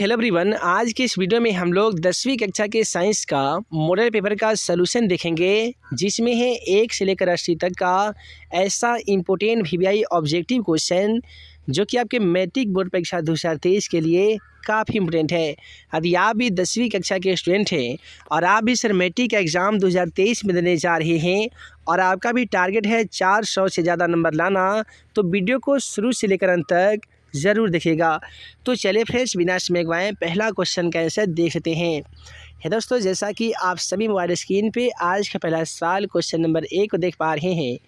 Hello everyone, आज के इस वीडियो में हम लोग 10वीं कक्षा के साइंस का मॉडल पेपर का सलूशन देखेंगे, जिसमें है 1 से लेकर 80 तक का ऐसा इम्पोर्टेंट वीवीआई ऑब्जेक्टिव क्वेश्चन जो कि आपके मैट्रिक बोर्ड परीक्षा 2023 के लिए काफ़ी इम्पोर्टेंट है। यदि आप भी 10वीं कक्षा के स्टूडेंट हैं और आप भी सर मैट्रिक का एग्ज़ाम 2023 में देने जा रहे हैं और आपका भी टारगेट है 400 से ज़्यादा नंबर लाना, तो वीडियो को शुरू से लेकर अंत तक ज़रूर देखिएगा। तो चलिए फ्रेंड्स, बिना समय गवाएं पहला क्वेश्चन का आंसर देख लेते हैं। दोस्तों, जैसा कि आप सभी मोबाइल स्क्रीन पे आज का पहला सवाल क्वेश्चन नंबर 1 को देख पा रहे हैं।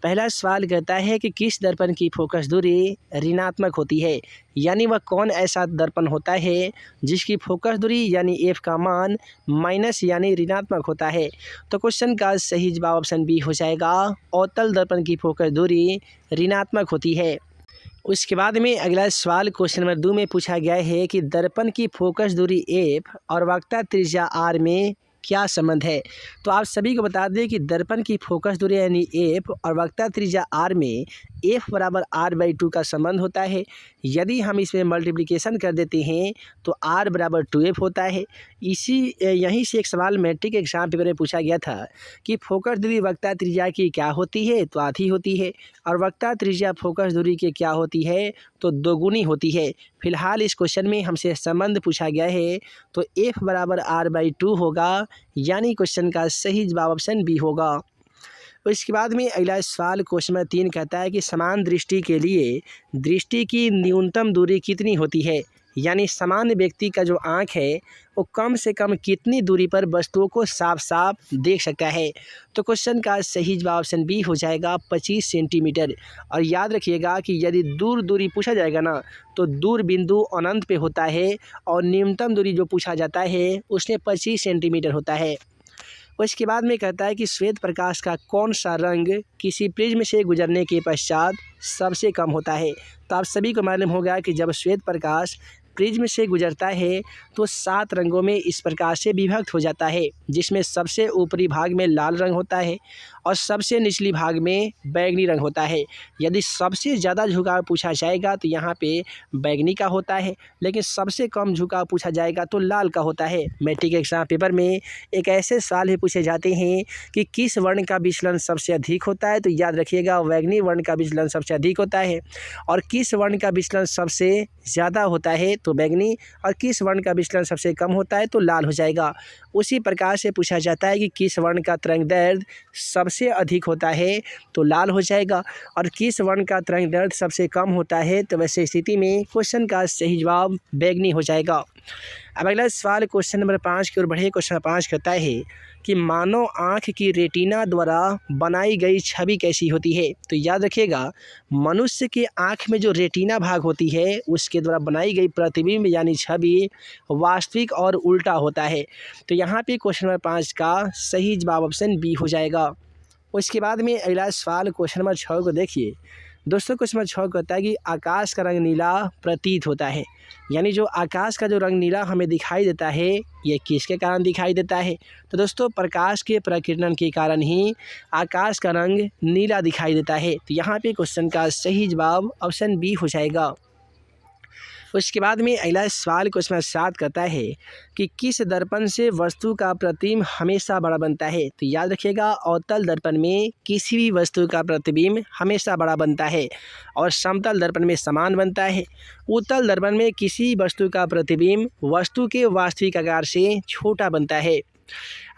पहला सवाल कहता है कि किस दर्पण की फोकस दूरी ऋणात्मक होती है, यानी वह कौन ऐसा दर्पण होता है जिसकी फोकस दूरी यानी एफ का मान माइनस यानी ऋणात्मक होता है। तो क्वेश्चन का सही जवाब ऑप्शन बी हो जाएगा। अवतल दर्पण की फोकस दूरी ऋणात्मक होती है। उसके बाद में अगला सवाल क्वेश्चन नंबर 2 में पूछा गया है कि दर्पण की फोकस दूरी एफ और वक्रता त्रिज्या आर में क्या संबंध है। तो आप सभी को बता दें कि दर्पण की फोकस दूरी यानी एफ और वक्रता त्रिज्या आर में एफ बराबर r/2 का संबंध होता है। यदि हम इसमें मल्टीप्लिकेशन कर देते हैं तो r बराबर 2f होता है। यहीं से एक सवाल मैट्रिक एग्जाम पेपर में पूछा गया था कि फोकस दूरी वक्रता त्रिज्या की क्या होती है, तो आधी होती है, और वक्रता त्रिज्या फोकस दूरी की क्या होती है, तो दोगुनी होती है। फिलहाल इस क्वेश्चन में हमसे संबंध पूछा गया है, तो f बराबर r/2 होगा, यानी क्वेश्चन का सही जवाब ऑप्शन बी होगा। उसके बाद में अगला सवाल क्वेश्चन नंबर 3 कहता है कि समान दृष्टि के लिए दृष्टि की न्यूनतम दूरी कितनी होती है, यानी सामान्य व्यक्ति का जो आँख है वो कम से कम कितनी दूरी पर वस्तुओं को साफ साफ देख सकता है। तो क्वेश्चन का सही जवाब ऑप्शन बी हो जाएगा 25 सेंटीमीटर। और याद रखिएगा कि यदि दूरी पूछा जाएगा ना, तो दूर बिंदु अनंत पे होता है और न्यूनतम दूरी जो पूछा जाता है उसमें 25 सेंटीमीटर होता है। उसके बाद में कहता है कि श्वेत प्रकाश का कौन सा रंग किसी प्रिज्म से गुजरने के पश्चात सबसे कम होता है। तो आप सभी को मालूम होगा कि जब श्वेत प्रकाश प्रिज्म से गुजरता है तो 7 रंगों में इस प्रकार से विभक्त हो जाता है, जिसमें सबसे ऊपरी भाग में लाल रंग होता है और सबसे निचली भाग में बैंगनी रंग होता है। यदि सबसे ज़्यादा झुकाव पूछा जाएगा तो यहाँ पे बैंगनी का होता है, लेकिन सबसे कम झुकाव पूछा जाएगा तो लाल का होता है। मैट्रिक एग्जाम पेपर में एक ऐसे सवाल भी पूछे जाते हैं कि किस वर्ण का विचलन सबसे अधिक होता है, तो याद रखिएगा बैंगनी वर्ण का विचलन सबसे अधिक होता है, और किस वर्ण का विचलन सबसे ज़्यादा होता है तो बैंगनी, और किस वर्ण का विचलन सबसे कम होता है तो लाल हो जाएगा। उसी प्रकार से पूछा जाता है कि किस वर्ण का तरंग दैर्ध्य सबसे अधिक होता है तो लाल हो जाएगा, और किस वर्ण का तरंग दैर्ध्य सबसे कम होता है तो वैसे स्थिति में क्वेश्चन का सही जवाब बैंगनी हो जाएगा। अब अगला सवाल क्वेश्चन नंबर 5 की ओर बढ़े। क्वेश्चन नंबर 5 कहता है कि मानव आँख की रेटिना द्वारा बनाई गई छवि कैसी होती है। तो याद रखिएगा, मनुष्य के आँख में जो रेटिना भाग होती है उसके द्वारा बनाई गई प्रतिबिंब यानी छवि वास्तविक और उल्टा होता है। तो यहाँ पे क्वेश्चन नंबर 5 का सही जवाब ऑप्शन बी हो जाएगा। उसके बाद में अगला सवाल क्वेश्चन नंबर 6 को देखिए। दोस्तों, क्वेश्चन नंबर 6 कहता है कि आकाश का रंग नीला प्रतीत होता है, यानी जो आकाश का जो रंग नीला हमें दिखाई देता है ये किसके कारण दिखाई देता है। तो दोस्तों, प्रकाश के प्रकीर्णन के कारण ही आकाश का रंग नीला दिखाई देता है। तो यहाँ पे क्वेश्चन का सही जवाब ऑप्शन बी हो जाएगा। उसके बाद में अगला सवाल क्वेश्चन नंबर 7 कहता है कि किस दर्पण से वस्तु का प्रतिबिंब हमेशा बड़ा बनता है। तो याद रखिएगा, अवतल दर्पण में किसी भी वस्तु का प्रतिबिंब हमेशा बड़ा बनता है और समतल दर्पण में समान बनता है। उत्तल दर्पण में किसी वस्तु का प्रतिबिंब वस्तु के वास्तविक आकार से छोटा बनता है।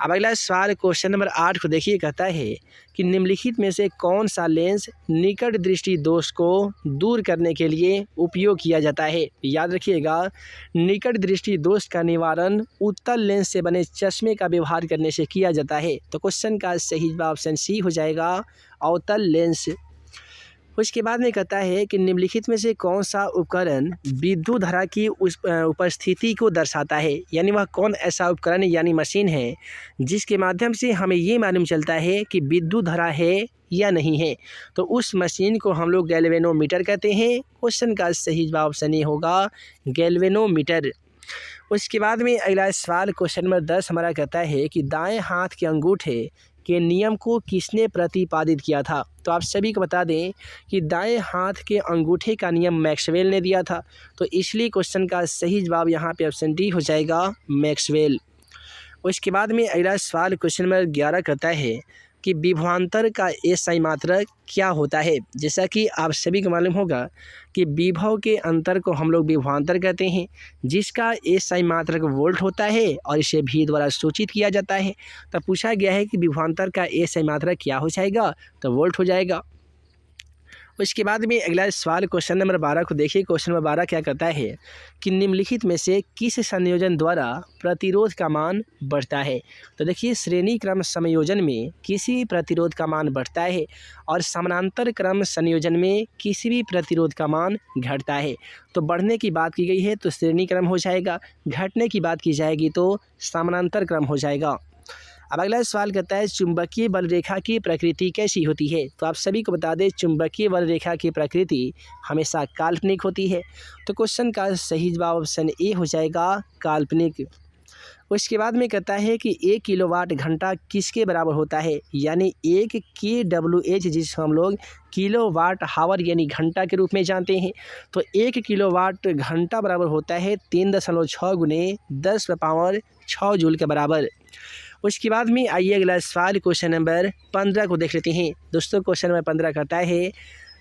अब अगला सवाल क्वेश्चन नंबर 8 को देखिए। कहता है कि निम्नलिखित में से कौन सा लेंस निकट दृष्टि दोष को दूर करने के लिए उपयोग किया जाता है। याद रखिएगा, निकट दृष्टि दोष का निवारण उत्तल लेंस से बने चश्मे का व्यवहार करने से किया जाता है। तो क्वेश्चन का सही जवाब ऑप्शन सी हो जाएगा, अवतल लेंस। उसके बाद में कहता है कि निम्नलिखित में से कौन सा उपकरण विद्युत धारा की उपस्थिति को दर्शाता है, यानी वह कौन ऐसा उपकरण यानी मशीन है जिसके माध्यम से हमें ये मालूम चलता है कि विद्युत धारा है या नहीं है। तो उस मशीन को हम लोग गैल्वेनोमीटर कहते हैं। क्वेश्चन का सही जवाब ऑप्शन ए होगा, गैल्वेनोमीटर। उसके बाद में अगला सवाल क्वेश्चन नंबर 10 हमारा कहता है कि दाएं हाथ के अंगूठे के नियम को किसने प्रतिपादित किया था? तो आप सभी को बता दें कि दाएं हाथ के अंगूठे का नियम मैक्सवेल ने दिया था। तो इसलिए क्वेश्चन का सही जवाब यहाँ पे ऑप्शन डी हो जाएगा, मैक्सवेल। उसके बाद में अगला सवाल क्वेश्चन नंबर 11 कहता है कि विभवांतर का एसआई मात्रक क्या होता है? जैसा कि आप सभी को मालूम होगा कि विभव के अंतर को हम लोग विभवांतर कहते हैं, जिसका एसआई मात्रक वोल्ट होता है और इसे भी द्वारा सूचित किया जाता है। तो पूछा गया है कि विभवांतर का एसआई मात्रक क्या हो जाएगा? तो वोल्ट हो जाएगा। उसके बाद में अगला सवाल क्वेश्चन नंबर 12 को देखिए। क्वेश्चन नंबर 12 क्या कहता है कि निम्नलिखित में से किस संयोजन द्वारा प्रतिरोध का मान बढ़ता है? तो देखिए, श्रेणी क्रम संयोजन में किसी भी प्रतिरोध का मान बढ़ता है और समानांतर क्रम संयोजन में किसी भी प्रतिरोध का मान घटता है। तो बढ़ने की बात की गई है तो श्रेणी क्रम हो जाएगा, घटने की बात की जाएगी तो समानांतर क्रम हो जाएगा। अब अगला सवाल कहता है चुंबकीय बल रेखा की प्रकृति कैसी होती है? तो आप सभी को बता दें चुंबकीय बल रेखा की प्रकृति हमेशा काल्पनिक होती है। तो क्वेश्चन का सही जवाब ऑप्शन ए हो जाएगा, काल्पनिक। उसके बाद में कहता है कि 1 किलोवाट घंटा किसके बराबर होता है? यानी 1 kWh जिसको हम लोग किलोवाट हावर यानी घंटा के रूप में जानते हैं। तो 1 किलोवाट घंटा बराबर होता है 3.6 गुने 10⁻6 जूल के बराबर। उसके बाद में आइए अगला सवाल क्वेश्चन नंबर 15 को देख लेते हैं। दोस्तों, क्वेश्चन नंबर 15 कहता है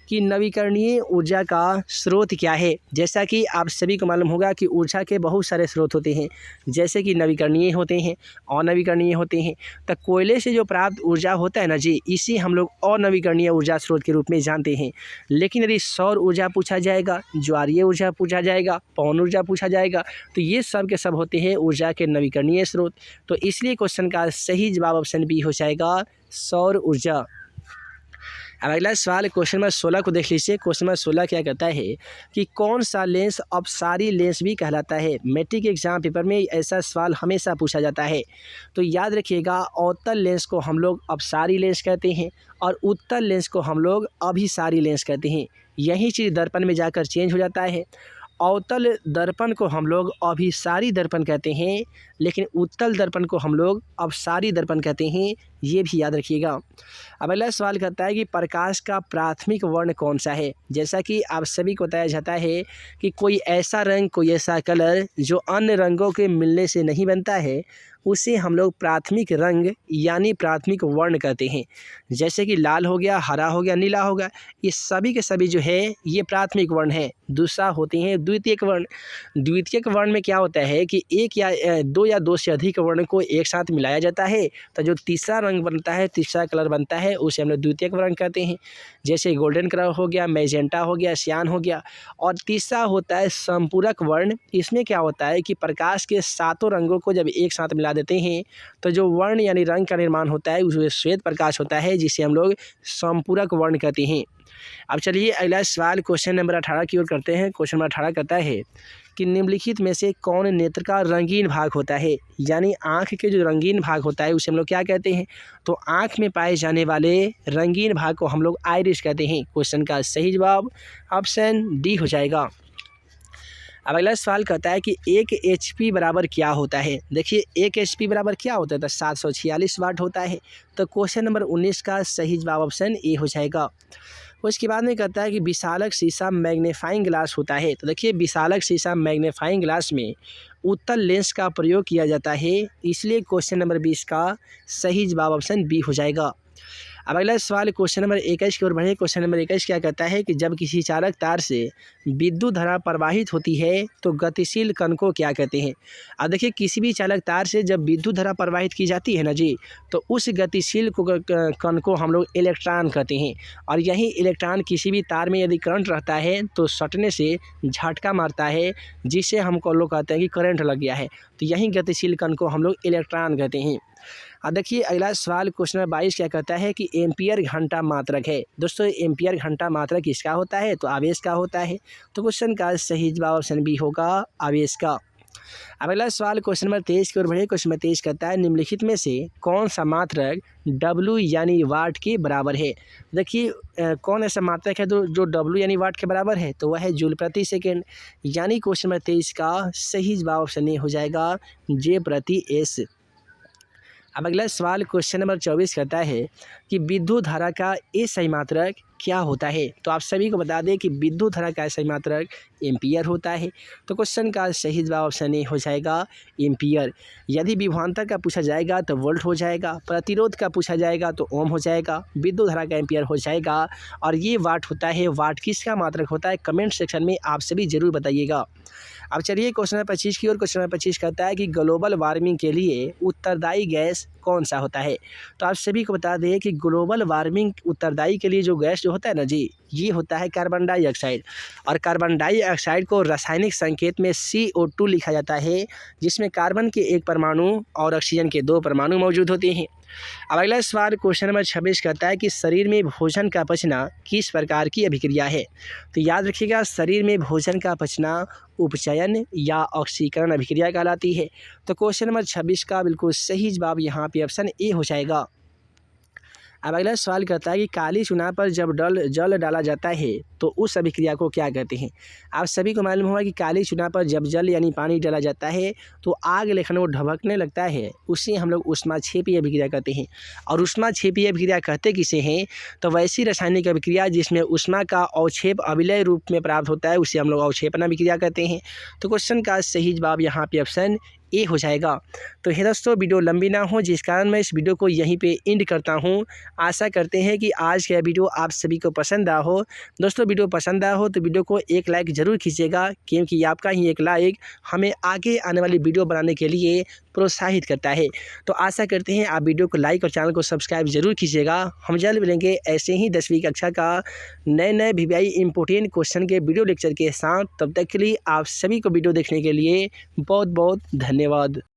कि नवीकरणीय ऊर्जा का स्रोत क्या है? जैसा कि आप सभी को मालूम होगा कि ऊर्जा के बहुत सारे स्रोत होते हैं, जैसे कि नवीकरणीय होते हैं, अनवीकरणीय होते हैं। तो कोयले से जो प्राप्त ऊर्जा होता है ना जी, इसी हम लोग अनवीकरणीय ऊर्जा स्रोत के रूप में जानते हैं। लेकिन यदि सौर ऊर्जा पूछा जाएगा, ज्वारीय ऊर्जा पूछा जाएगा, पवन ऊर्जा पूछा जाएगा, तो ये सब के सब होते हैं ऊर्जा के नवीकरणीय स्रोत। तो इसलिए क्वेश्चन का सही जवाब ऑप्शन बी हो जाएगा, सौर ऊर्जा। अब अगला सवाल क्वेश्चन नंबर 16 को देख लीजिए। क्वेश्चन नंबर 16 क्या कहता है कि कौन सा लेंस अपसारी लेंस भी कहलाता है? मैट्रिक एग्जाम पेपर में ऐसा सवाल हमेशा पूछा जाता है। तो याद रखिएगा, अवतल लेंस को हम लोग अपसारी लेंस कहते हैं और उत्तल लेंस को हम लोग अभिसारी लेंस कहते हैं। यही चीज़ दर्पण में जाकर चेंज हो जाता है। अवतल दर्पण को हम लोग अभिसारी दर्पण कहते हैं, लेकिन उत्तल दर्पण को हम लोग अपसारी दर्पण कहते हैं। ये भी याद रखिएगा। अब अगला सवाल कहता है कि प्रकाश का प्राथमिक वर्ण कौन सा है? जैसा कि आप सभी को बताया जाता है कि कोई ऐसा रंग, कोई ऐसा कलर जो अन्य रंगों के मिलने से नहीं बनता है, उसे हम लोग प्राथमिक रंग यानी प्राथमिक वर्ण कहते हैं। जैसे कि लाल हो गया, हरा हो गया, नीला हो गया, ये सभी के सभी जो है ये प्राथमिक वर्ण है। दूसरा होते हैं द्वितीयक वर्ण। द्वितीयक वर्ण में क्या होता है कि एक या दो या दो से अधिक वर्ण को एक साथ मिलाया जाता है, तो जो तीसरा रंग बनता है, तीसरा कलर बनता है, उसे हम लोग द्वितीयक वर्ण कहते हैं। जैसे गोल्डन कलर हो गया, मैजेंटा हो गया, सियान हो गया। और तीसरा होता है संपूरक वर्ण। इसमें क्या होता है कि प्रकाश के सातों रंगों को जब एक साथ मिला देते हैं तो जो वर्ण यानी रंग का निर्माण होता है उसमें श्वेत प्रकाश होता है, जिसे हम लोग संपूरक वर्ण कहते हैं। अब चलिए अगला सवाल क्वेश्चन नंबर 18 की ओर करते हैं। क्वेश्चन नंबर 18 कहता है कि निम्नलिखित में से कौन नेत्र का रंगीन भाग होता है? यानी आँख के जो रंगीन भाग होता है उसे हम लोग क्या कहते हैं? तो आँख में पाए जाने वाले रंगीन भाग को हम लोग आइरिस कहते हैं। क्वेश्चन का सही जवाब ऑप्शन डी हो जाएगा। अब अगला सवाल कहता है कि 1 HP बराबर क्या होता है? देखिए, 1 HP बराबर क्या होता है? तो 746 वाट होता है। तो क्वेश्चन नंबर 19 का सही जवाब ऑप्शन ए हो जाएगा। उसके बाद में कहता है कि विशालक शीशा मैग्नीफाइंग ग्लास होता है। तो देखिए, विशालक शीशा मैग्नीफाइंग ग्लास में उत्तल लेंस का प्रयोग किया जाता है, इसलिए क्वेश्चन नंबर 20 का सही जवाब ऑप्शन बी हो जाएगा। अब अगला सवाल क्वेश्चन नंबर 21 की ओर बढ़े। क्वेश्चन नंबर 21 क्या कहता है कि जब किसी चालक तार से विद्युत धारा प्रवाहित होती है तो गतिशील कण को क्या कहते हैं? अब देखिए, किसी भी चालक तार से जब विद्युत धारा प्रवाहित की जाती है ना जी, तो उस गतिशील कण को हम लोग इलेक्ट्रॉन कहते हैं। और यही इलेक्ट्रॉन किसी भी तार में यदि करंट रहता है तो सटने से झटका मारता है, जिससे हमको लोग कहते हैं कि करंट लग गया है। तो यही गतिशील कण को हम लोग इलेक्ट्रॉन कहते हैं। अब देखिए, अगला सवाल क्वेश्चन नंबर 22 क्या कहता है कि एम्पियर घंटा मात्रक है। दोस्तों, एम्पियर घंटा मात्रक किसका होता है? तो आवेश का होता है। तो क्वेश्चन का सही जवाब ऑप्शन बी होगा, आवेश का। अब अगला सवाल क्वेश्चन नंबर 23 की ओर बढ़े। क्वेश्चन नंबर 23 कहता है निम्नलिखित में से कौन सा मात्रक W यानी वाट के बराबर है? देखिए, कौन ऐसा मात्रक है जो W यानी वाट के बराबर है? तो वह है जूल प्रति सेकेंड। यानी क्वेश्चन नंबर 23 का सही जवाब ऑप्शन ए हो जाएगा, जे प्रति एस। अब अगला सवाल क्वेश्चन नंबर 24 कहता है कि विद्युत धारा का SI मात्रक क्या होता है। तो आप सभी को बता दें कि विद्युत धारा का SI मात्रक एम्पियर होता है। तो क्वेश्चन का सही जवाब ऑप्शन ए हो जाएगा एम्पियर। यदि विभवांतर का पूछा जाएगा तो वोल्ट हो जाएगा, प्रतिरोध का पूछा जाएगा तो ओम हो जाएगा, विद्युत धारा का एम्पियर हो जाएगा और ये वाट होता है। वाट किसका मात्रक होता है, कमेंट सेक्शन में आप सभी जरूर बताइएगा। अब चलिए क्वेश्चन नंबर 25 की ओर। क्वेश्चन नंबर 25 कहता है कि ग्लोबल वार्मिंग के लिए उत्तरदायी गैस कौन सा होता है। तो आप सभी को बता दें कि ग्लोबल वार्मिंग उत्तरदायी के लिए जो गैस जो होता है ना जी, ये होता है कार्बन डाइऑक्साइड। और कार्बन डाइऑक्साइड को रासायनिक संकेत में CO2 लिखा जाता है, जिसमें कार्बन के 1 परमाणु और ऑक्सीजन के 2 परमाणु मौजूद होते हैं। अब अगला सवाल क्वेश्चन नंबर 26 कहता है कि शरीर में भोजन का पचना किस प्रकार की अभिक्रिया है। तो याद रखिएगा, शरीर में भोजन का पचना उपचयन या ऑक्सीकरण अभिक्रिया कहलाती है। तो क्वेश्चन नंबर 26 का बिल्कुल सही जवाब यहाँ पे ऑप्शन ए हो जाएगा। अब अगला सवाल करता है कि काली चूना पर जब जल डाला जाता है तो उस अभिक्रिया को क्या कहते हैं। आप सभी को मालूम होगा कि काली चूना पर जब जल यानी पानी डाला जाता है तो आग लेखन वो ढबकने लगता है, उसे हम लोग ऊष्माक्षेपीय अभिक्रिया कहते हैं। और ऊष्माक्षेपीय अभिक्रिया कहते किसे हैं, तो वैसी रासायनिक अभिक्रिया जिसमें ऊष्मा का अवक्षेप अविलय रूप में प्राप्त होता है, उसे हम लोग अवक्षेपण अभिक्रिया कहते हैं। तो क्वेश्चन का सही जवाब यहाँ पे ऑप्शन ए हो जाएगा। तो हे दोस्तों, वीडियो लंबी ना हो जिस कारण मैं इस वीडियो को यहीं पे एंड करता हूँ। आशा करते हैं कि आज का वीडियो आप सभी को पसंद आया हो। दोस्तों, वीडियो पसंद आया हो तो वीडियो को एक लाइक ज़रूर कीजिएगा, क्योंकि आपका ही एक लाइक हमें आगे आने वाली वीडियो बनाने के लिए प्रोत्साहित करता है। तो आशा करते हैं आप वीडियो को लाइक और चैनल को सब्सक्राइब जरूर कीजिएगा। हम जल्द मिलेंगे ऐसे ही 10वीं कक्षा का नए VVI इंपोर्टेंट क्वेश्चन के वीडियो लेक्चर के साथ। तब तक के लिए आप सभी को वीडियो देखने के लिए बहुत बहुत धन्यवाद।